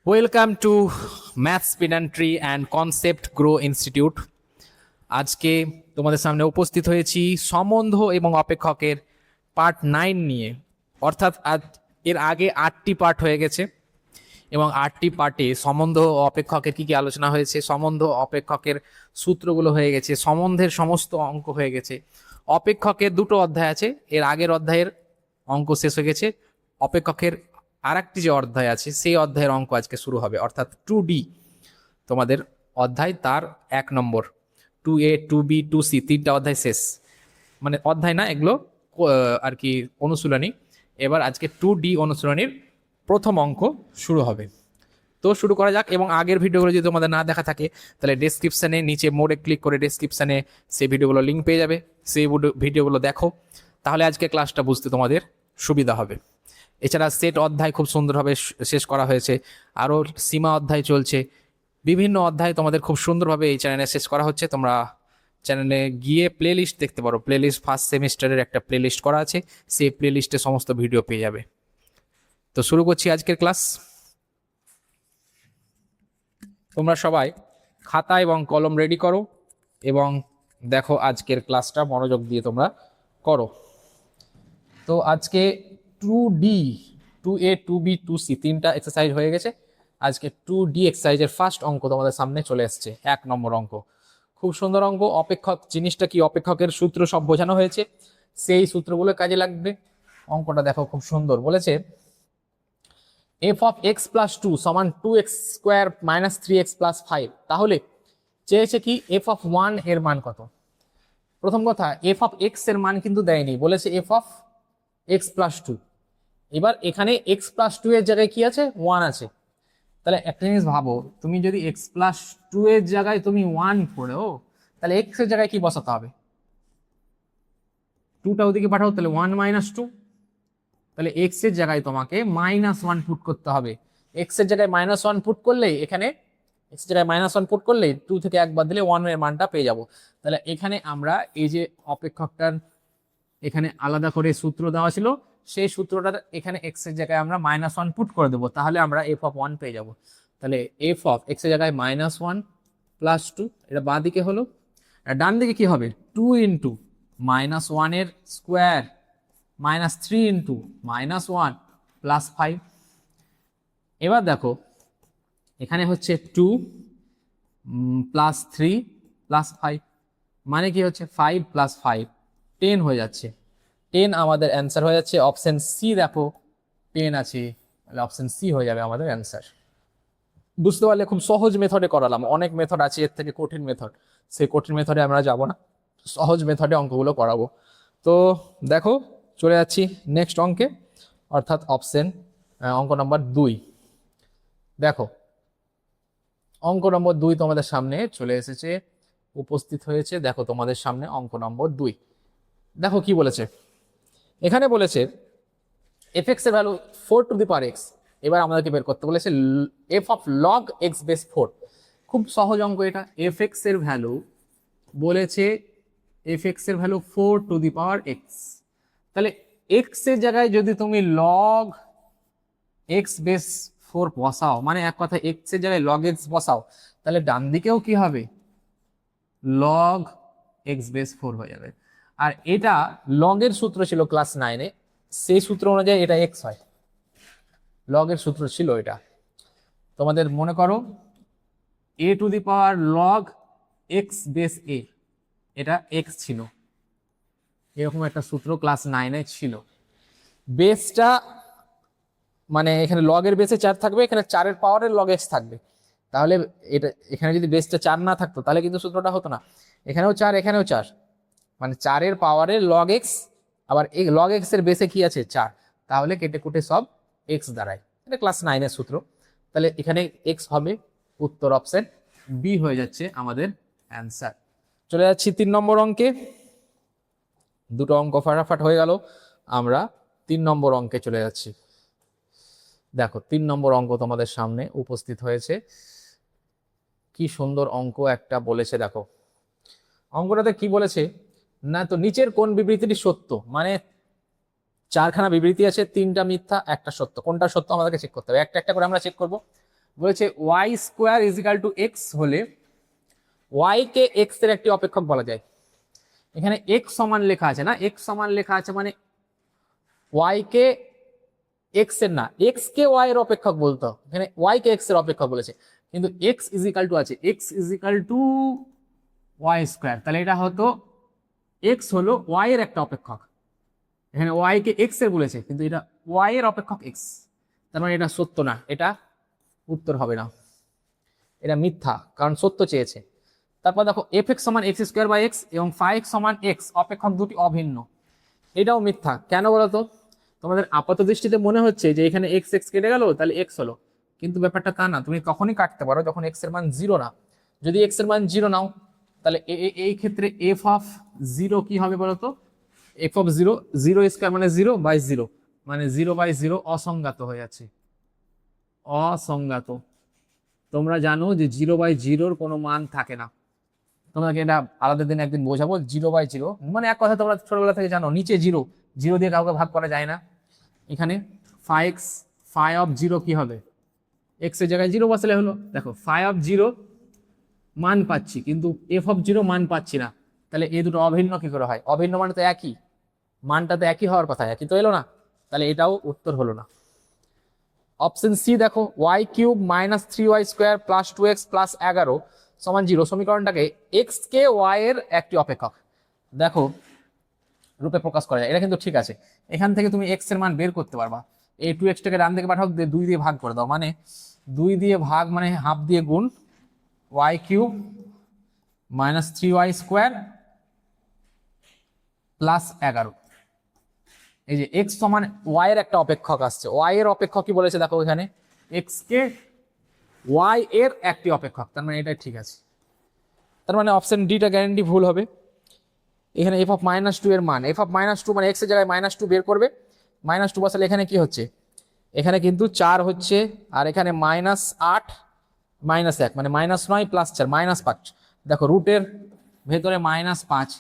Welcome to maths pedantry and concept grow institute. আজকে তোমাদের সামনে উপস্থিত হয়েছি সম্বন্ধ এবং অপেক্ষকের পার্ট 9 নিয়ে। অর্থাৎ আজ এর আগে 8টি পার্ট হয়ে গেছে এবং 8টি পার্টে সম্বন্ধ ও অপেক্ষকের কী কী আলোচনা হয়েছে, সম্বন্ধ অপেক্ষকের সূত্রগুলো হয়ে গেছে, সম্বন্ধের সমস্ত অঙ্ক হয়ে গেছে। অপেক্ষকের দুটো অধ্যায় আছে, এর আগের অধ্যায়ের অঙ্ক শেষ হয়ে গেছে। অপেক্ষকের আর একটি যে অধ্যায় আছে সেই অধ্যায়ের অঙ্ক আজকে শুরু হবে, অর্থাৎ 2D তোমাদের অধ্যায়, তার 1 নম্বর। 2A 2B 2C তিনটা অধ্যায় শেষ, মানে অধ্যায় না, এগুলো আর কি অনুশীলনী। এবার আজকে 2D অনুশীলনীর প্রথম অঙ্ক শুরু হবে। তো শুরু করা যাক। এবং আগের ভিডিওগুলো যদি তোমাদের না দেখা থাকে তাহলে ডেসক্রিপশানে নিচে মোড়ে ক্লিক করে ডেসক্রিপশানে সেই ভিডিওগুলো লিঙ্ক পেয়ে যাবে, সেই ভিডিওগুলো দেখো, তাহলে আজকে ক্লাসটা বুঝতে তোমাদের সুবিধা হবে। এছাড়া সেট অধ্যায় খুব সুন্দরভাবে শেষ করা হয়েছে, আরও সীমা অধ্যায় চলছে, বিভিন্ন অধ্যায় তোমাদের খুব সুন্দরভাবে এই চ্যানেলে শেষ করা হচ্ছে। তোমরা চ্যানেলে গিয়ে প্লে লিস্ট দেখতে পারো, প্লে লিস্ট ফার্স্ট সেমিস্টারের একটা প্লে লিস্ট করা আছে, সেই প্লে লিস্টে সমস্ত ভিডিও পেয়ে যাবে। তো শুরু করছি আজকের ক্লাস। তোমরা সবাই খাতা এবং কলম রেডি করো এবং দেখো আজকের ক্লাসটা মনোযোগ দিয়ে তোমরা করো। তো আজকে 2D 2A 2B 2C তিনটা এক্সারসাইজ হয়ে গেছে। আজকে 2D এক্সারসাইজের ফার্স্ট অঙ্ক তোমাদের সামনে চলে এসছে, 1 নম্বর অঙ্ক। খুব সুন্দর অঙ্ক। অপেক্ষক জিনিসটা কি, অপেক্ষকের সূত্র সব বোঝানো হয়েছে, সেই সূত্রগুলো কাজে লাগবে। অঙ্কটা দেখো খুব সুন্দর বলেছে, এফ অফ এক্স প্লাস 2 সমান 2x square minus 3x plus 5। তাহলে চেয়েছে কি এফ অফ 1 এর মান কত। প্রথম কথা, এফ অফ এক্স এর মান কিন্তু দেয়নি, বলেছে এফ অফ এক্স প্লাস 2। এবার এখানে এক্স প্লাস 2 এর জায়গায় কি আছে, 1 আছে। তাহলে একটা জিনিস ভাবো, তুমি যদি এক্স প্লাস 2 এর জায়গায় তুমি 1 পড়ো, তাহলে এক্স এর জায়গায় কি বসাতে হবে, 2টা ওদিকে পাঠাও, তাহলে 1 মাইনাস 2। তাহলে এক্স এর জায়গায় তোমাকে -1 পুট করতে হবে। এক্স এর জায়গায় -1 পুট করলে এখানে এক্স এর জায়গায় -1 পুট করলে 2 থেকে 1 বাদ দিলে 1 এর মানটা পেয়ে যাব। তাহলে এখানে আমরা এই যে অপেক্ষকটার এখানে আলাদা করে সূত্র দেওয়া ছিল, সেই সূত্রটা এখানে এক্স এর জায়গায় আমরা -1 পুট করে দেবো, তাহলে আমরা এফ অফ 1 পেয়ে যাব। তাহলে এফ অফ এক্স এর জায়গায় -1 প্লাস 2, এটা বাঁ দিকে হলো। আর ডান দিকে কি হবে, 2 ইন্টু -1 এর স্কোয়ার -3 ইন্টু -1 প্লাস 5। এবার দেখো এখানে হচ্ছে 2 প্লাস 3 প্লাস 5, মানে কি হচ্ছে 5 প্লাস 5 10 হয়ে যাচ্ছে। 10 আমাদের অ্যান্সার হয়ে যাচ্ছে। অপশন সি দেখো 10 আছে, তাহলে অপশন সি হয়ে যাবে আমাদের অ্যান্সার। বুঝতে পারলে, খুব সহজ মেথডে করালাম। অনেক মেথড আছে এর থেকে কঠিন মেথড, সেই কঠিন মেথডে আমরা যাব না, সহজ মেথডে অঙ্কগুলো করাবো। তো দেখো চলে যাচ্ছি নেক্সট অঙ্কে, অর্থাৎ অপশন অঙ্ক নম্বর 2। দেখো অঙ্ক নম্বর 2 তোমাদের সামনে চলে এসেছে, উপস্থিত হয়েছে। দেখো তোমাদের সামনে অঙ্ক নম্বর 2। দেখো কি বলেছে, এখানে বলেছে এফ এক্স এর value 4 two the power x. এবার আমাদেরকে বের করতে বলেছে F of log x base 4। খুব সহজ অঙ্ক এটা। এফ এক্স এর ভ্যালু বলেছে, এফ এক্স এর value 4 two the power x. তাহলে এক্স এর জায়গায় যদি তুমি লগ এক্স বেস 4 বসাও, মানে এক কথা এক্স এর জায়গায় লগ এক্স বসাও, তাহলে ডান দিকেও কি হবে, লগ এক্স বেস 4 হয়ে যাবে। আর এটা লগের সূত্র ছিল ক্লাস 9-এ, সেই সূত্র অনুযায়ী এটা এক্স হয়, লগের সূত্র ছিল এটা। তোমাদের মনে করো a to the power log x base a, এটা এক্স ছিল, এরকম একটা সূত্র ক্লাস 9-এ ছিল। বেসটা মানে এখানে লগের বেসে 4 থাকবে, এখানে 4-এর পাওয়ারের লগ এক্স থাকবে। তাহলে এটা এখানে যদি বেসটা 4 না থাকতো তাহলে কিন্তু সূত্রটা হতো না। এখানেও 4 এখানেও 4, মানে 4-এর পাওয়ারের লগ এক্স, আবার এই লগ এক্স এর বেসে কি আছে 4, তাহলে কেটে কুটে সব এক্স দাঁড়ায়। এটা ক্লাস 9-এর সূত্র। তাহলে এখানে এক্স হবে, উত্তর অপশন বি হয়ে যাচ্ছে আমাদের অ্যান্সার। চলে যাচ্ছি 3 নম্বর অঙ্কে। দুটো অঙ্ক ফাটাফাট হয়ে গেল, আমরা 3 নম্বর অঙ্কে চলে যাচ্ছি। দেখো 3 নম্বর অঙ্ক তোমাদের সামনে উপস্থিত হয়েছে। কি সুন্দর অঙ্ক একটা বলেছে, দেখো অঙ্কটাতে কি বলেছে না, তো নিচের কোন বিবৃতিটি সত্য, মানে 4খানা বিবৃতি আছে, 3টা মিথ্যা 1টা সত্য, কোনটা সত্য আমাদেরকে চেক করতে হবে। একটা একটা করে আমরা চেক করব। বলেছে Y square is equal to X হলে ওয়াই কে এক্স এর একটি অপেক্ষক বলা যায়। এখানে এক্স সমান লেখা আছে না, এক্স সমান লেখা আছে মানে ওয়াই কে এক্স এর না, এক্স কে ওয়াই এর অপেক্ষক বলতো, এখানে ওয়াই কে এক্স এর অপেক্ষক বলেছে, কিন্তু এক্স ইজ ইকাল টু আছে, X is equal to Y square, তাহলে এটা হতো এক্স হলো ওয়াই এর একটা অপেক্ষক, এখানে ওয়াই কে এক্স এর বলেছে কিন্তু এটা ওয়াই এর অপেক্ষক এক্স, তার মানে এটা সত্য না, এটা উত্তর হবে না, এটা মিথ্যা, কারণ সত্য চেয়েছে। তারপর দেখো এফ এক্স সমান এক্স স্কোয়ার বাই এক্স এবং ফাই এক্স সমান এক্স, অপেক্ষক দুটি অভিন্ন, এটাও মিথ্যা। কেন বলতো? তোমাদের আপাত দৃষ্টিতে মনে হচ্ছে যে এখানে এক্স এক্স কেটে গেল তাহলে এক্স হলো, কিন্তু ব্যাপারটা তা না, তুমি তখনই কাটতে পারো যখন এক্স এর মান জিরো না। যদি এক্স এর মান জিরো নাও তাহলে এই ক্ষেত্রে এফ অফ জিরো কি হবে বলতো? F of zero, zero square মানে জিরো বাই জিরো, মানে জিরো বাই জিরো অসংজ্ঞাত হয়ে যাচ্ছে, অসংজ্ঞাত। তোমরা জানো যে জিরো বাই জিরোর কোনো মান থাকে না, তোমাকে এটা আলাদা দিন একদিন বোঝাবো। জিরো বাই জিরো মানে এক কথা তোমরা ছোটবেলা থেকে জানো, নিচে জিরো, জিরো দিয়ে কাউকে ভাগ করা যায় না। এখানে phi X, phi of zero কি হবে? এক্স এর জায়গায় জিরো বসালে হলো। দেখো ফাই অফ জিরো মান পাচ্ছি কিন্তু এফ অফ জিরো মান পাচ্ছি না, তাহলে এই দুটো অভিন্ন কি করে হয়? অভিন্ন মানে তো একই, মানটা তো একই হওয়ার কথা, একই তো এলো না, তাহলে এটাও উত্তর হলো না। অপশন সি দেখো, Y cube minus three Y square plus two X plus 11 সমান জিরো সমীকরণটাকে এক্স কে ওয়াই এর একটি অপেক্ষক দেখো রূপে প্রকাশ করা যায়, এটা কিন্তু ঠিক আছে। এখান থেকে তুমি এক্স এর মান বের করতে পারবা, এই টু এক্সটাকে ডান দিকে পাঠাও, দুই দিয়ে ভাগ করে দাও, মানে দুই দিয়ে ভাগ মানে হাফ দিয়ে গুণ, Y cube minus three Y square plus 11, এই যে এক্স সমান ওয়াই এর একটা অপেক্ষক আসছে, ওয়াই এর অপেক্ষক কি বলেছে দেখো এখানে, এক্স কে ওয়াই এর একটি অপেক্ষক, তার মানে এটা ঠিক আছে। তার মানে অপশন ডিটা গ্যারান্টি ভুল হবে। এখানে এফ অফ মাইনাস টু এর মান, এফ অফ মাইনাস টু মানে এক্স এর জায়গায় মাইনাস টু বের করবে, মাইনাস টু বসালে এখানে কি হচ্ছে, এখানে কিন্তু 4 হচ্ছে, আর এখানে মাইনাস 8 মাইনাস 1 মানে মাইনাস 9 প্লাস 4 মাইনাস 5। দেখো রুটের ভেতরে মাইনাস 5,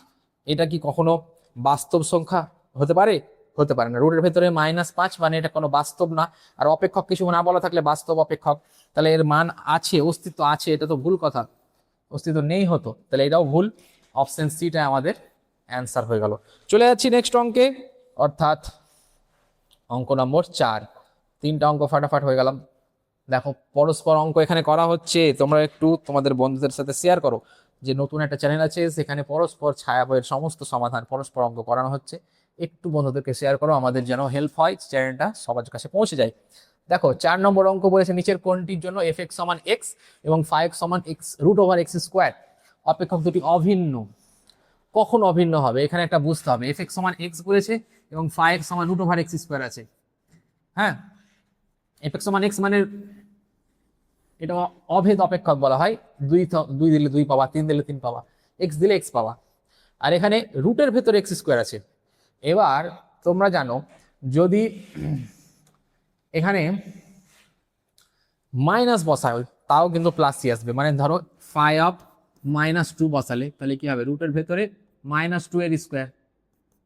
এটা কি কখনো বাস্তব সংখ্যা হতে পারে? হতে পারে না। রুটের ভেতরে মাইনাস 5 মানে এটা কোনো বাস্তব না, আর অপেক্ষক কিছু না বলা থাকলে বাস্তব অপেক্ষক, তাহলে এর মান আছে, অস্তিত্ব আছে, এটা তো ভুল কথা, অস্তিত্ব নেই হতো, তাহলে এটাও ভুল। অপশন সিটা আমাদের অ্যান্সার হয়ে গেল। চলে যাচ্ছি নেক্সট অঙ্কে, অর্থাৎ অঙ্ক নম্বর 4। 3টা অঙ্ক ফাটাফাট হয়ে গেলাম। দেখো পরস্পর অঙ্ক এখানে করা হচ্ছে, তোমরা একটু তোমাদের বন্ধুদের সাথে শেয়ার করো যে নতুন একটা চ্যানেল আছে সেখানে পরস্পর ছায়া বইয়ের সমস্ত সমাধান পরস্পর অঙ্ক করানো হচ্ছে, একটু বন্ধুদেরকে শেয়ার করো, আমাদের যেন হেল্প হয়, চ্যানেলটা সবার কাছে পৌঁছে যায়। দেখো 4 নম্বর অঙ্ক বলেছে নিচের কোনটির জন্য এফ এক্স সমান এক্স এবং ফাই এক্স সমান X root over X square, অপেক্ষক দুটি অভিন্ন। কখন অভিন্ন হবে এখানে একটা বুঝতে হবে, এফ এক্স সমান এক্স বলেছে এবং ফাই এক্স সমান রুট ওভার এক্স স্কোয়ার আছে, হ্যাঁ, এফ এক্স সমান এক্স মানে এটা অভেদ অপেক্ষক বলা হয়, দুই দিলে 2 পাওয়া, 3 দিলে 3 পাওয়া, এক্স দিলে এক্স পাওয়া, আর এখানে রুটের ভেতরে এক্স স্কোয়ার আছে। এবার তোমরা জানো যদি এখানে মাইনাস বসায় তাও কিন্তু প্লাসই আসবে, মানে ধরো ফাই অফ মাইনাস টু বসালে তাহলে কি হবে, রুটের ভেতরে মাইনাস টু এর স্কোয়ার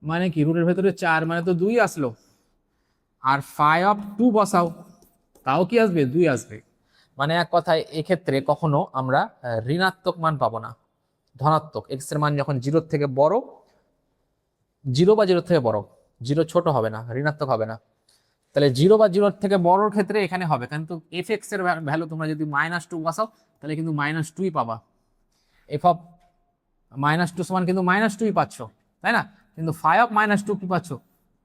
মানে কি, রুটের ভেতরে 4 মানে তো 2 আসলো, আর ফাই অফ টু বসাও তাও কি আসবে, 2 আসবে। মানে এক কথায় এক্ষেত্রে কখনো আমরা ঋণাত্মক মান পাবো না, ধনাত্মক। এক্স এর মান যখন জিরোর থেকে বড়, জিরো বা জিরোর থেকে বড়, জিরো ছোট হবে না, ঋণাত্মক হবে না, তাহলে জিরো বা জিরোর থেকে বড়োর ক্ষেত্রে এখানে হবে, কিন্তু এফ এক্স এর ভ্যালু তোমরা যদি মাইনাস টু বসাও তাহলে কিন্তু মাইনাস টুই পাবা, এফ অফ মাইনাস টু সমান কিন্তু মাইনাস টুই পাচ্ছ, তাই না, কিন্তু ফাই অফ মাইনাস টু কি পাচ্ছ,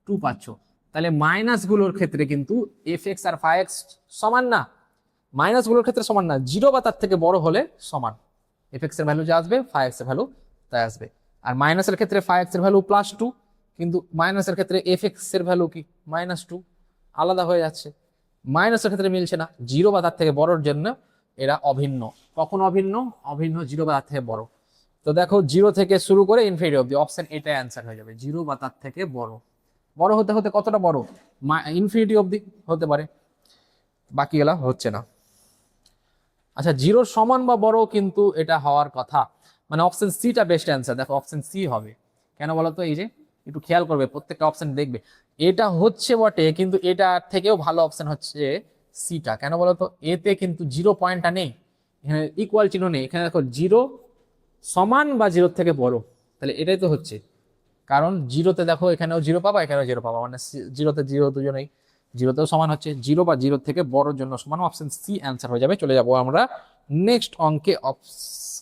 2 পাচ্ছ, তাহলে মাইনাস গুলোর ক্ষেত্রে কিন্তু এফ এক্স আর ফাই এক্স সমান না, মাইনাস গুলোর ক্ষেত্রে সমান না, জিরো বা তার থেকে বড় হলে সমান, এফ এক্স এর ভ্যালু যা আসবে ফাই এক্স এর ভ্যালু তাই আসবে। আর মাইনাসের ক্ষেত্রে ফাই এক্স এর ভ্যালু প্লাস 2, কিন্তু মাইনাসের ক্ষেত্রে এফ এক্স এর ভ্যালু কি মাইনাস 2, আলাদা হয়ে যাচ্ছে, মাইনাসের ক্ষেত্রে মিলছে না, জিরো বা তার থেকে বড়োর জন্য এরা অভিন্ন। কখন অভিন্ন? অভিন্ন জিরো বা তার থেকে বড়। তো দেখো জিরো থেকে শুরু করে ইনফিনিটি অবধি, অপশন এটাই অ্যান্সার হয়ে যাবে, জিরো বা তার থেকে বড়। বড় হতে হতে কতটা বড়, ইনফিনিটি অবধি হতে পারে, বাকি এলা হচ্ছে না। আচ্ছা জিরোর সমান বা বড় কিন্তু এটা হওয়ার কথা, মানে অপশন সিটা বেস্ট অ্যান্সার। দেখো অপশন সি হবে, কেন বলো তো, এই যে একটু খেয়াল করবে প্রত্যেকটা অপশন দেখবে, এটা হচ্ছে বটে কিন্তু এটা থেকেও ভালো অপশন হচ্ছে সিটা। কেন বলো তো, এতে কিন্তু 0 পয়েন্টটা নেই, এখানে ইকুয়াল চিহ্ন নেই, এখানে দেখো 0 সমান বা 0 থেকে বড়, তাহলে এটাই তো হচ্ছে। কারণ 0তে দেখো এখানেও 0 পাবা, এখানেও 0 পাবা, মানে 0তে 0 দুজনেই 0তেও সমান হচ্ছে, 0 বা 0 থেকে বড়র জন্য সমান, অপশন সি অ্যান্সার হয়ে যাবে। চলে যাব আমরা নেক্সট অঙ্কে,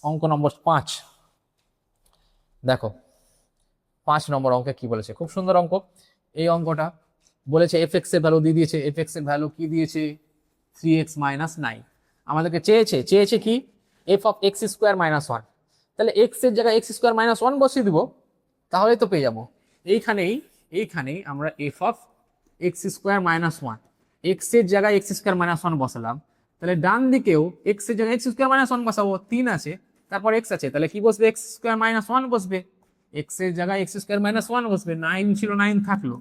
অঙ্ক নম্বর 5। দেখো 5 নম্বর অঙ্কে কি বলেছে, খুব সুন্দর অঙ্ক। এই অঙ্কটা বলেছে এফ এক্স এর ভ্যালু দিয়ে দিয়েছে, এফ এক্স এর ভ্যালু কি দিয়েছে 3x - 9। আমাদেরকে চেয়েছে কি F of x square minus 1, তাহলে এক্স এর জায়গায় এক্স স্কোয়ার মাইনাস 1 বসিয়ে দিব, তাহলেই তো পেয়ে যাবো। এইখানেই আমরা F of x square minus 1, x এর জায়গায় এক্স স্কোয়ার মাইনাস 1 বসালাম, তাহলে ডান দিকেও এক্স এর জায়গায় এক্স স্কোয়ার মাইনাস 1 বসাবো, 3 আছে তারপর এক্স আছে, তাহলে কি বসবে এক্স স্কোয়ার মাইনাস 1 বসবে, এক্স এর জায়গায় এক্স স্কোয়ার মাইনাস 1 বসবে, 9 ছিল 9 থাকলো,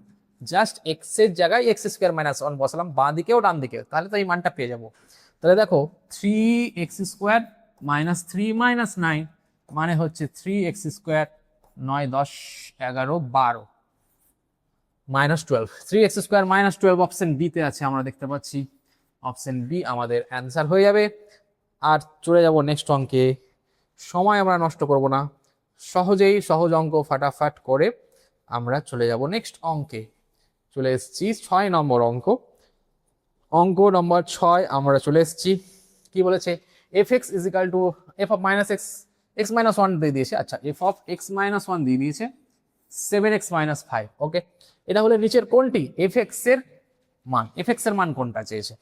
জাস্ট এক্স এর জায়গায় এক্স স্কোয়ার মাইনাস 1 বসালাম, বাঁ দিকেও ডান দিকেও, তাহলে তো এই মানটা পেয়ে যাবো। তাহলে দেখো 3x স্কোয়ার মাইনাস 3 মাইনাস 9 মানে হচ্ছে 3x square, 9 10 11 12 minus 12, 3x square minus 12 option B তে আছে, আমরা দেখতে পাচ্ছি অপশন বি আমাদের অ্যান্সার হয়ে যাবে। আর চলে যাব নেক্সট অঙ্কে, সময় আমরা নষ্ট করব না, সহজ অঙ্ক ফাটাফাট করে আমরা চলে যাব নেক্সট অঙ্কে। চলে এসেছি 6 নম্বর অঙ্ক, অঙ্ক নম্বর 6 আমরা চলে এসেছি। কি বলেছে, F x is equal two F of minus x, x minus 1 দিয়ে দিয়েছে, আচ্ছা এফ অফ এক্স মাইনাস 1 দিয়ে দিয়েছে 7x মাইনাস 5। ওকে, এটা হলে নিচের কোনটি এফ এক্স এর মান, এফ এক্স এর মান কোনটা চেয়েছে।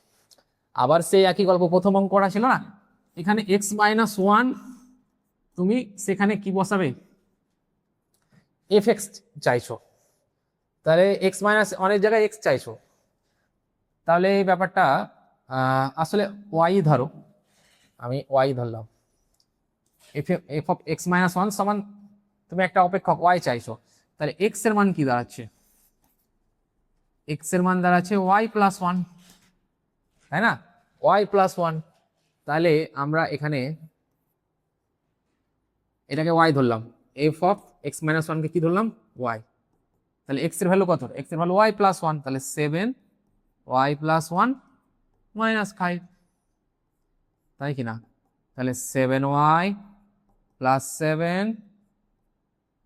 আবার সেই একই গল্প, প্রথম অঙ্ক করা ছিল না, এখানে এক্স মাইনাস 1 তুমি সেখানে কি বসাবে, এফ এক্স চাইছো, তাহলে এক্স মাইনাস 1 জায়গায় এক্স চাইছো, তাহলে এই ব্যাপারটা আসলে ওয়াই ধরো, আমি ওয়াই ধরলাম, এফ অফ এক্স মাইনাস 1 সমান তুমি একটা অপেক্ষক ওয়াই চাইছো, তাহলে এক্স এর মান কি দাঁড়াচ্ছে, এক্স এর মান দাঁড়াচ্ছে ওয়াই প্লাস 1, তাই না, ওয়াই প্লাস 1। তাহলে আমরা এখানে এটাকে ওয়াই ধরলাম, এফ অফ এক্স মাইনাস 1 কে কি ধরলাম ওয়াই, তাহলে এক্স এর ভ্যালু কত, এক্স এর ভ্যালু ওয়াই প্লাস 1, তাহলে 7y প্লাস 1 মাইনাস 5, তাই কিনা, তাহলে 7y প্লাস 7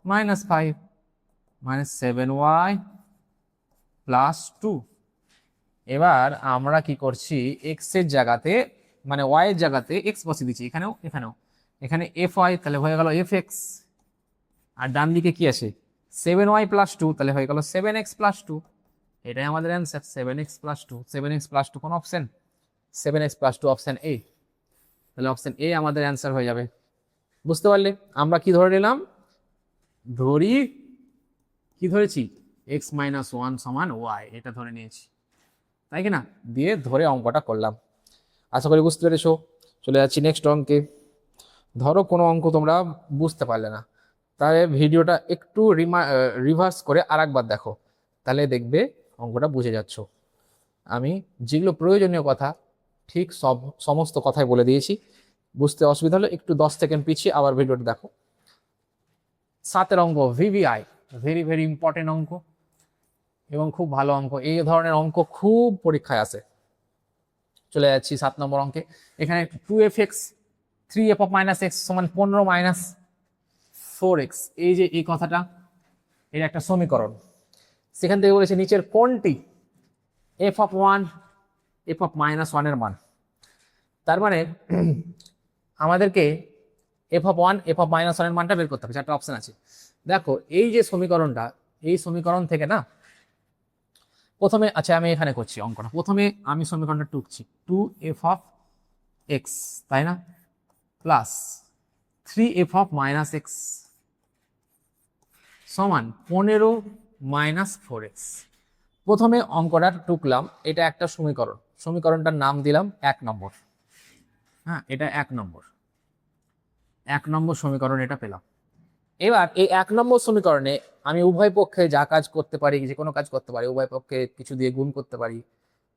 মাইনাস 5 মানে 7y প্লাস 2। এবার আমরা কি করছি, এক্স এর জায়গাতে মানে ওয়াই এর জায়গাতে এক্স বসিয়ে দিচ্ছি, এখানে এফ ওয়াই, তাহলে হয়ে গেল এফ এক্স, আর ডান দিকে কি আছে 7y প্লাস 2, তাহলে হয়ে গেল 7x প্লাস 2। এটাই আমাদের answer, 7x plus 2, 7x plus 2 কোন option, 7x plus 2 option A, তাহলে অপশন এ আমাদের অ্যান্সার হয়ে যাবে। বুঝতে পারলে আমরা কি ধরে নিলাম, কি ধরেছি এক্স মাইনাস 1 সমান ওয়াই, এটা ধরে নিয়েছি, তাই কিনা, দিয়ে ধরে অঙ্কটা করলাম। আশা করি বুঝতে পেরেছো। চলে যাচ্ছি নেক্সট অঙ্কে। ধরো কোনো অঙ্ক তোমরা বুঝতে পারলে না, তাহলে ভিডিওটা একটু রিভার্স করে আরেকবার দেখো, তাহলে দেখবে অঙ্কটা বুঝে যাচ্ছ। আমি যেগুলো প্রয়োজনীয় কথা ঠিক সমস্ত কথাই বলে দিয়েছি, বুঝতে অসুবিধা হলে একটু 10 সেকেন্ড পিছিয়ে আবার ভিডিওটা দেখো। 7 অঙ্ক ভিভিআই, ভেরি ভেরি ইম্পর্টেন্ট অঙ্ক এবং খুব ভালো অঙ্ক, এই ধরনের অঙ্ক খুব পরীক্ষায় আসে। চলে যাচ্ছি 7 নম্বর অঙ্কে। এখানে 2f(x) 3f of minus x সমান 15 মাইনাস 4x, এই যে এই কথাটা, এর একটা সমীকরণ, সেখান থেকে বলেছে নিচের কোনটি f of 1 f of minus 1 এর মান। তার মানে আমাদেরকে f of 1 f of minus 1 এর মানটা বের করতে হবে, চারটা অপশন আছে। দেখো এই যে সমীকরণটা, এই সমীকরণ থেকে না প্রথমে, আচ্ছা আমি এখানে করছি অঙ্কটা, প্রথমে আমি সমীকরণটা টুকছি, 2f of x তাই না plus 3f of minus x সমান 15 মাইনাস 4x। প্রথমে অঙ্কটা টুকলাম, এটা একটা সমীকরণটার নাম দিলাম 1 নম্বর, হ্যাঁ এটা 1 নম্বর সমীকরণ, এটা পেলাম। এবার এই 1 নম্বর সমীকরণে আমি উভয় পক্ষে যা কাজ করতে পারি, যে কোনো কাজ করতে পারি, উভয় পক্ষে কিছু দিয়ে গুণ করতে পারি,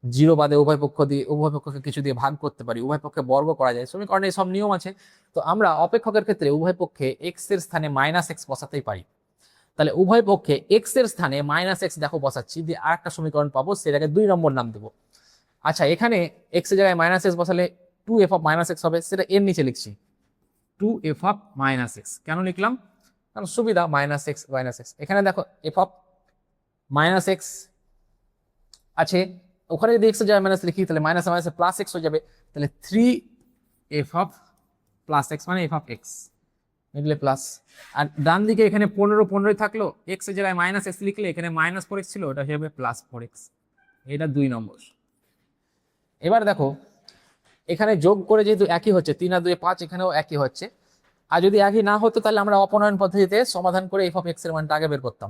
জিরো বাদে উভয় পক্ষকে কিছু দিয়ে ভাগ করতে পারি, উভয় পক্ষে বর্গ করা যায়, সমীকরণে সব নিয়ম আছে। তো আমরা অপেক্ষকের ক্ষেত্রে উভয় পক্ষে এক্স এর স্থানে মাইনাস এক্স বসাতেই পারি, তাহলে উভয় পক্ষে এক্স এর স্থানে মাইনাস এক্স দেখো বসাচ্ছি, দিয়ে আরেকটা সমীকরণ পাবো, সেটাকে 2 নম্বর নাম দেবো। আচ্ছা এখানে এক্স এর জায়গায় মাইনাস এক্স বসালে two F of minus X হবে, সেটা এর নিচে লিখছি two F of minus X. কেন লিখলাম? কারণ সুবিধা, মাইনাস এক্স মাইনাস এক্স। এখানে দেখো এফ অফ মাইনাস এক্স আছে, ওখানে যদি এক্স এর জায়গায় মাইনাস লিখি তাহলে মাইনাস মাইনাস প্লাস এক্স হয়ে যাবে, তাহলে three F of plus x মানে এফ অফ এক্স লিখলে প্লাস। আর ডান দিকে এখানে 15 থাকলো, এক্স এর জায়গায় মাইনাস এক্স লিখলে এখানে মাইনাস 4x ছিল, ওটা হয়ে যাবে প্লাস 4x। এটা 2 নম্বর। এবার দেখো এখানে যোগ করে যেহেতু একই হচ্ছে, 3 আর 2 5, এখানেও একই হচ্ছে। আর যদি একই না হতো তাহলে আমরা অপনয়ন পদ্ধতিতে সমাধান করে এফ অফ এক্স এর মানটা আগে বের করতাম,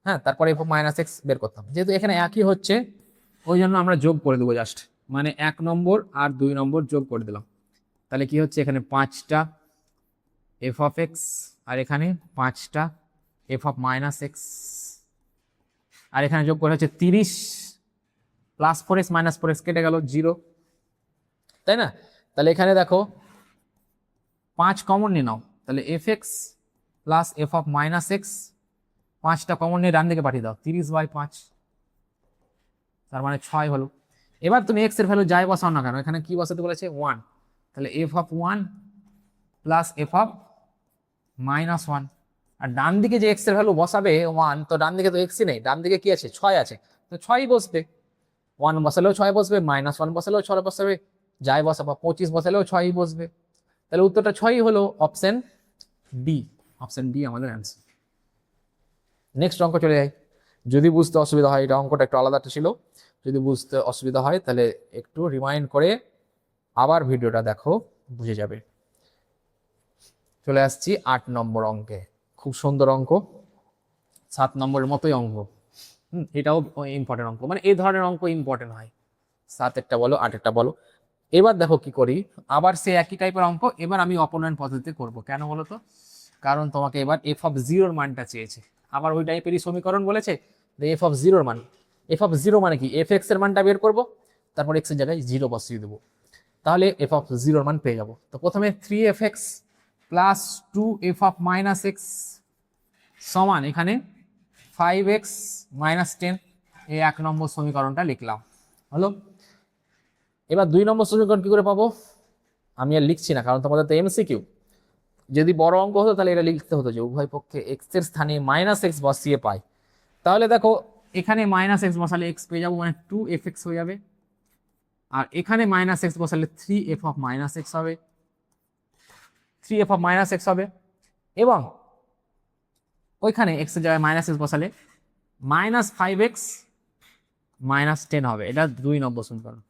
হ্যাঁ, তারপরে এফ অফ মাইনাস এক্স বের করতাম। যেহেতু এখানে একই হচ্ছে ওই জন্য আমরা যোগ করে দেবো জাস্ট, মানে 1 নম্বর আর 2 নম্বর যোগ করে দিলাম। তাহলে কি হচ্ছে, এখানে 5টা এফ অফ এক্স আর এখানে 5টা এফ অফ মাইনাস এক্স, আর এখানে যোগ করে হচ্ছে 30 প্লাস 4x মাইনাস 4x কেটে গেল 0, তাই না? তাহলে এখানে দেখো 5 কমন নিয়ে নাও, তাহলে F x plus F of minus x, 5টা কমন নিয়ে ডান দিকে পাঠিয়ে দাও, 30/5, তার মানে 6 হলো। এবার তুমি এক্স এর ভ্যালু যাই বসাও না কেন, এখানে কি বসাতে বলেছে 1, তাহলে F of 1 plus F of minus 1। আর ডান দিকে যে এক্স এর ভ্যালু বসাবে 1, তো ডান দিকে তো এক্সই নেই, ডান দিকে কি আছে 6 আছে, তো 6ই বসবে। 1 বসালেও 6 বসবে, -1 বসালেও 6 বসাবে, যাই বসাবো 25 বসালেও 6ই বসবে। তাহলে উত্তরটা 6ই হলো, অপশন ডি। অপশন ডি আমাদের অ্যান্সার। নেক্সট অঙ্ক চলে যাই। যদি বুঝতে অসুবিধা হয়, এটা অঙ্কটা একটু আলাদাটা ছিল, যদি বুঝতে অসুবিধা হয় তাহলে একটু রিমাইন্ড করে আবার ভিডিওটা দেখো, বুঝে যাবে। চলে আসছি 8 নম্বর অঙ্কে। খুব সুন্দর অঙ্ক, 7 নম্বরের মতোই অঙ্ক। এটাও ইম্পর্টেন্ট অঙ্ক, মানে এই ধরনের অঙ্ক ইম্পর্টেন্ট হয়, 7-এরটা বলো 8-এরটা বলো। এবার দেখো কি করি, আবার সে একই টাইপের অঙ্ক, এবার আমি অপনয়ন পদ্ধতিতে করব। কেন বলো তো? কারণ তোমাকে এবার এফ অফ জিরোর মানটা চেয়েছে, আবার ওই টাইপেরই সমীকরণ বলেছে, এফ অফ জিরোর মান। এফ অফ জিরো মানে কি, এফ এক্স এর মানটা বের করবো, তারপর এক্স এর জায়গায় 0 বসিয়ে দেবো, তাহলে এফ অফ জিরোর মান পেয়ে যাবো। তো প্রথমে 3f(x) প্লাস 2f(-x) সমান এখানে 5x মাইনাস 10, এই 1 নম্বর সমীকরণটা লিখলাম, হলো। এবার 2 নম্বর সমীকরণ কি করে পাবো, আমি আর লিখছি না, কারণ তোমাদের তো এমসিকিউ। যদি বড় অঙ্ক হতো তাহলে এটা লিখতে হতো যে উভয় পক্ষে x এর স্থানে -x বসিয়ে পাই। তাহলে দেখো এখানে -x বসালে x পেয়ে যাবো, মানে 2f(x) হয়ে যাবে, আর এখানে -x বসালে 3f of -x হবে, 3f of -x হবে। এবং ওইখানে x এর জায়গায় -x বসালে -5x -10 হবে। এটা 2 নম্বর সমীকরণ।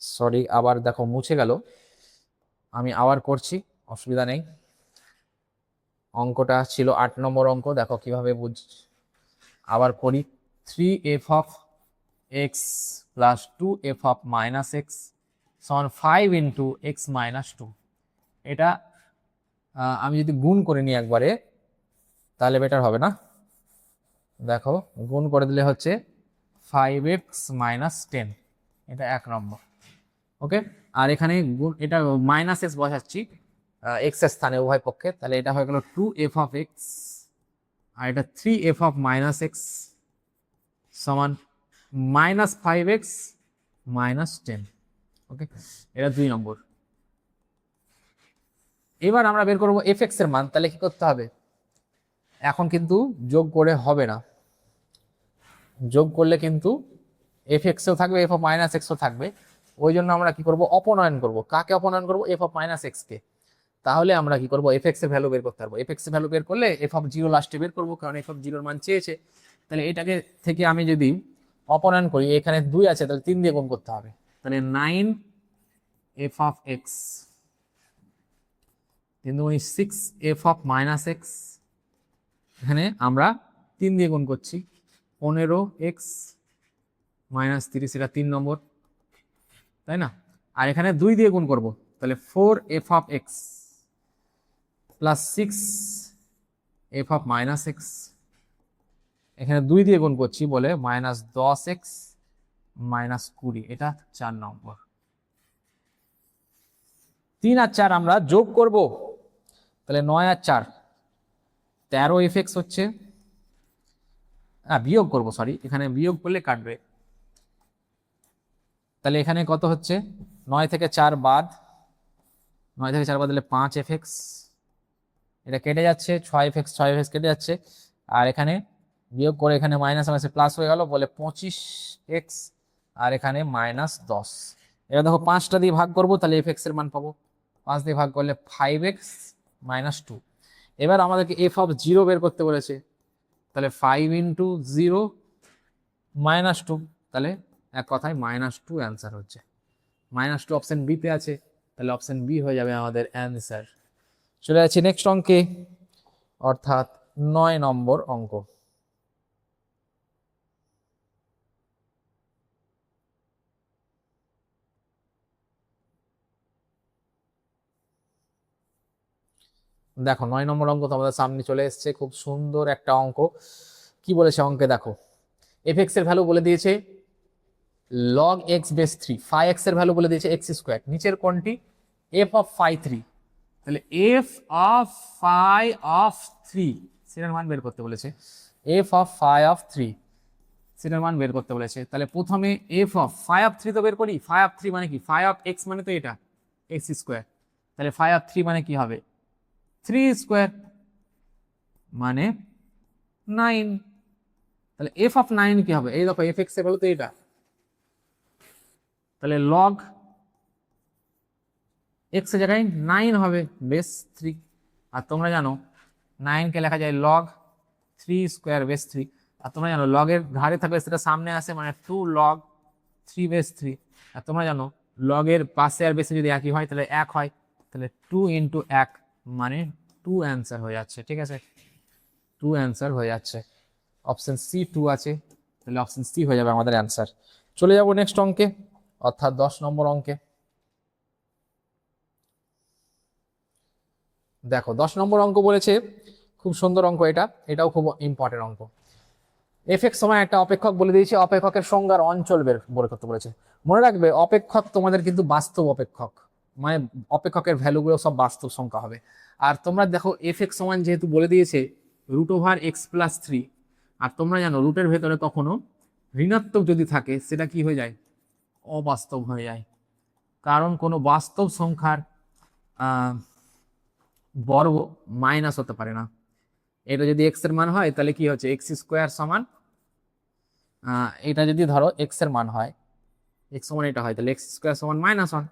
সরি, আবার দেখো মুছে গেল, আমি আবার করছি, অসুবিধা নেই। অঙ্কটা ছিল 8 নম্বর অঙ্ক, দেখো কিভাবে আবার করি। 3f of x plus 2f of -x সমান 5 into x minus 2। এটা আমি যদি গুণ করে নিই একবারে তাহলে বেটার হবে না? দেখো গুণ করে দিলে হচ্ছে 5x minus 10, এটা 1 নম্বর। ওকে, আর এখানে গুণ, এটা -x বসাচ্ছি x এর স্থানে উভয় পক্ষে, তাহলে এটা হয়ে গেল 2f of x, আর এটা 3f of -x সমান -5x -10। ওকে, এটা 2 নম্বর। এবার আমরা বের করবো f(x) এর মান। তাহলে কি করতে হবে, এখন কিন্তু যোগ করে হবে না, যোগ করলে কিন্তু f(x)ও থাকবে, f of -x)ও থাকবে। ওই জন্য আমরা কি করব, অপনয়ন করব। কাকে অপনয়ন করব? f of -x কে। তাহলে আমরা কি করব, f(x) এর ভ্যালু বের করতে পারবো। f(x) এর ভ্যালু বের করলে f of 0 লাস্টে বের করব, কারণ f of 0 এর মান চেয়েছে। তাহলে এটাকে থেকে আমি যদি অপনয়ন করি, এখানে 2 আছে, তাহলে 3 দিয়ে গুণ করতে হবে, তাহলে 9f of x, 3 × 6f of -x, এখানে আমরা 3 দিয়ে গুণ করছি, 15x -30, এটা 3 নম্বর, তাই না? আর এখানে 2 দিয়ে গুণ করব, তাহলে 4f of x plus 6f of -x, এখানে 2 দিয়ে গুণ করছি বলে -10x -20, এটা 4 নম্বর। 3 আর 4 আমরা যোগ করব, তাহলে 9 আর 4 13f(x) হচ্ছে, বিয়োগ করবো, সরি, এখানে বিয়োগ করলে কাটবে। তাহলে এখানে কত হচ্ছে, 9 থেকে 4 বাদ, 9 থেকে 4 বাদ দিলে 5f(x), এটা কেটে যাচ্ছে, 6f(x), 6f(x) কেটে যাচ্ছে, আর এখানে বিয়োগ করে এখানে মাইনাস মাইনাসে প্লাস হয়ে গেল, বলে 25x, আর এখানে -10। এবার দেখো 5টা দিয়ে ভাগ করবো, তাহলে f(x) এর মান পাবো, 5 দিয়ে ভাগ করলে 5x - 2। এবার আমাদেরকে f(0) বের করতে বলেছে, তাহলে 5 × 0 - 2, তাহলে এক কথায় -2 অ্যান্সার হচ্ছে। -2 অপশন বিতে আছে, তাহলে অপশন বি হয়ে যাবে আমাদের অ্যান্সার। চলে যাচ্ছি নেক্সট অঙ্কে, অর্থাৎ 9 নম্বর অঙ্ক। দেখো 9 নম্বর অঙ্ক তোমাদের সামনে চলে এসছে, খুব সুন্দর একটা অঙ্ক। কি বলেছে অঙ্কে দেখো, f(x) এর ভ্যালু বলে দিয়েছে log x base 3, phi x এর ভ্যালু বলে দিয়েছে x², নিচের কোনটি f অফ phi 3, তাহলে f অফ phi অফ 3 সেটার মান বের করতে বলেছে, f অফ phi অফ 3 সেটার মান বের করতে বলেছে। তাহলে প্রথমে f অফ phi অফ 3 তো বের করি, phi অফ 3 মানে কি, phi অফ x মানে তো এটা x², তাহলে phi অফ 3 মানে কি হবে 3², মানে 9। তাহলে f অফ 9 কি হবে, এই দেখো f(x) এর ভ্যালু তো এটা, তাহলে log x এর জায়গায় 9 হবে বেস 3, আর তোমরা জানো 9 কে লেখা যায় log 3² বেস 3, আর তোমরা জানো log এর ধারে থাকলে সেটা সামনে আসে, মানে 2 log 3 বেস 3, আর তোমরা জানো log এর পাশে আর বেসে যদি একই হয় তাহলে 1 হয়, তাহলে 2 × 1 মানে 2 অ্যান্সার হয়ে যাচ্ছে। ঠিক আছে, 2 অ্যান্সার হয়ে যাচ্ছে, অপশন সি 2 আছে, তাহলে অপশন সি হয়ে যাবে আমাদের অ্যান্সার। চলে যাব নেক্সট অঙ্কে, অর্থাৎ 10 নম্বর অঙ্কে। দেখো 10 নম্বর অঙ্ক বলেছে, খুব সুন্দর অঙ্ক এটা, এটাও খুব ইম্পর্টেন্ট অঙ্ক। f(x) সময় একটা অপেক্ষক বলে দিয়েছে, অপেক্ষকের সংজ্ঞার অঞ্চল বের করতে বলেছে। মনে রাখবে অপেক্ষক তোমাদের কিন্তু বাস্তব অপেক্ষক, মানে অপেক্ষকের ভ্যালুগুলো সব বাস্তব সংখ্যা হবে। আর তোমরা দেখো f(x) সমান যেহেতু বলে দিয়েছে √(x+3), আর তোমরা জানো রুটের ভেতরে কখনো ঋণাত্মক যদি থাকে সেটা কি হয়ে যায়, অবাস্তব হয়ে যায়, কারণ কোনো বাস্তব সংখ্যার বর্গ মাইনাস হতে পারে না। এটা যদি x এর মান হয় তাহলে কি হচ্ছে x² সমান, এটা যদি ধরো x এর মান হয়, x সমান এটা হয়, তাহলে x² সমান -1,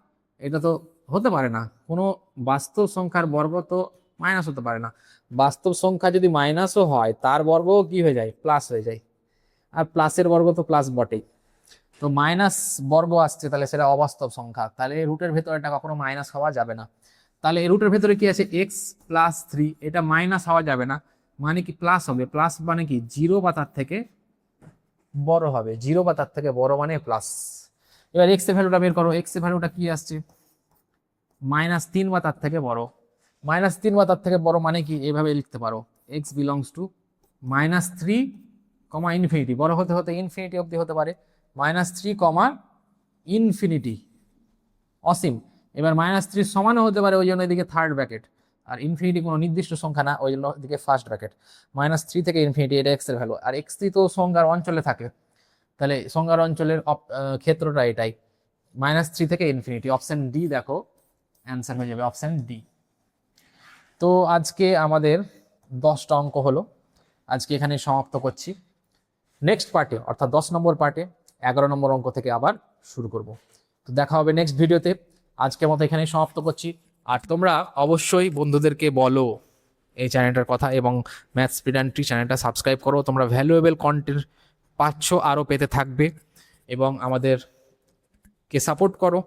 এটা তো হতে পারে না, কোনো বাস্তব সংখ্যার বর্গ তো মাইনাস হতে পারে না। বাস্তব সংখ্যা যদি মাইনাসও হয় তার বর্গও কি হয়ে যায়, প্লাস হয়ে যায়, আর প্লাসের বর্গ তো প্লাস বটেই, তো মাইনাস বর্গ আসছে, তাহলে সেটা অবাস্তব সংখ্যা, তাহলে রুটের ভেতরে এটা কখনো মাইনাস হওয়া যাবে না। তাহলে এই রুটের ভেতরে কি আছে x+3, এটা মাইনাস হওয়া যাবে না, মানে কি প্লাস হবে, প্লাস মানে কি 0 বা তার থেকে বড় হবে, 0 বা তার থেকে বড় মানে প্লাস। এবার x এর ভ্যালুটা বের করো, x এর ভ্যালুটা কি আসছে -3 বা তার থেকে বড়, -3 বা তার থেকে বড় মানে কি এইভাবে লিখতে পারো x বিলংস টু -3, ইনফিনিটি, বড় হতে হতে ইনফিনিটি অবধি হতে পারে, -3, ইনফিনিটি, অসীম। এবার -3 সমানও হতে পারে, ওই জন্য এদিকে থার্ড ব্র্যাকেট, আর ইনফিনিটি কোনো নির্দিষ্ট সংখ্যা না, ওই জন্য এদিকে ফার্স্ট ব্র্যাকেট, -3 থেকে ইনফিনিটি, এটা x এর ভ্যালু, আর x3 তো সংজ্ঞার অঞ্চলে থাকে, তাহলে সংজ্ঞার অঞ্চলের ক্ষেত্রটা এটাই, -3 থেকে ইনফিনিটি, অপশন ডি দেখো অ্যান্সার হয়ে যাবে অপশন ডি। তো আজকে আমাদের 10টা অঙ্ক হলো, আজকে এখানে সমাপ্ত করছি। নেক্সট পার্টে অর্থাৎ 10 নম্বর পার্টে 11 নম্বর অঙ্ক থেকে আবার শুরু করব। তো দেখা হবে নেক্সট ভিডিওতে, আজকের মতো এখানেই সমাপ্ত করছি। আর তোমরা অবশ্যই বন্ধুদেরকে বলো এই চ্যানেলটার কথা, এবং ম্যাথস স্পিড অ্যান্ড ট্রিক চ্যানেলটা সাবস্ক্রাইব করো, তোমরা ভ্যালুয়েবল কন্টেন্ট পাচ্ছ, আরও পেতে থাকবে, এবং আমাদেরকে সাপোর্ট করো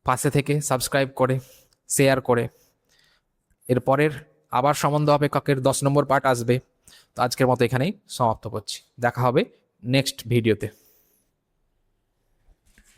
পাশে থেকে সাবস্ক্রাইব করে, শেয়ার করে। এরপরের আবার সম্বন্ধ অপেক্ষকের 10 নম্বর পার্ট আসবে। তো আজকের মতো এখানেই সমাপ্ত করছি, দেখা হবে নেক্সট ভিডিওতে।